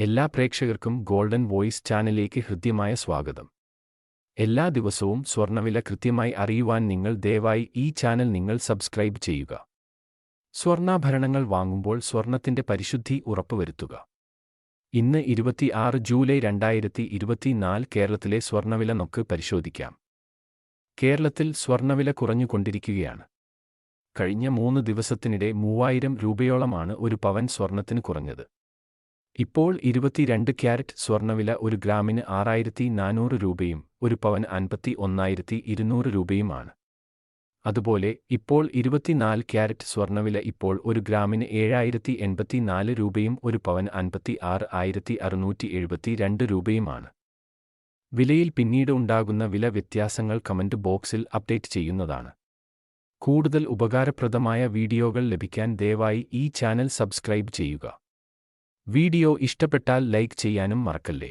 എല്ലാ പ്രേക്ഷകർക്കും golden voice ചാനലിലേക്ക് ഹൃദ്യമായ സ്വാഗതം. എല്ലാ ദിവസവും സ്വർണ്ണവില കൃത്യമായി അറിയുവാൻ നിങ്ങൾ ദയവായി ഈ ചാനൽ നിങ്ങൾ സബ്സ്ക്രൈബ് ചെയ്യുക. സ്വർണ്ണാഭരണങ്ങൾ വാങ്ങുമ്പോൾ സ്വർണ്ണത്തിന്റെ പരിശുദ്ധി ഉറപ്പുവരുത്തുക. ഇന്ന് 26 ജൂലൈ 2024 കേരളത്തിലെ സ്വർണ്ണവില നമുക്ക് പരിശോധിക്കാം. കേരളത്തിൽ സ്വർണ്ണവില കുറഞ്ഞുകൊണ്ടിരിക്കുകയാണ്. കഴിഞ്ഞ 3 ദിവസത്തിനിടെ 3000 രൂപയോളമാണ് ഒരു പവൻ സ്വർണ്ണത്തിന് കുറഞ്ഞത്. ഇപ്പോൾ 22 ക്യാരറ്റ് സ്വർണ്ണവില ഒരു ഗ്രാമിന് 6400 രൂപയും ഒരു പവൻ 51,200 രൂപയുമാണ്. അതുപോലെ ഇപ്പോൾ 24 ക്യാരറ്റ് സ്വർണ്ണവില ഇപ്പോൾ ഒരു ഗ്രാമിന് 7084 രൂപയും ഒരു പവൻ 56,672 രൂപയുമാണ്. വിലയിൽ പിന്നീട് ഉണ്ടാകുന്ന വില വ്യത്യാസങ്ങൾ കമന്റ് ബോക്സിൽ അപ്ഡേറ്റ് ചെയ്യുന്നതാണ്. കൂടുതൽ ഉപകാരപ്രദമായ വീഡിയോകൾ ലഭിക്കാൻ ദയവായി ഈ ചാനൽ സബ്സ്ക്രൈബ് ചെയ്യുക. വീഡിയോ ഇഷ്ടപ്പെട്ടാൽ ലൈക്ക് ചെയ്യാനും മറക്കല്ലേ.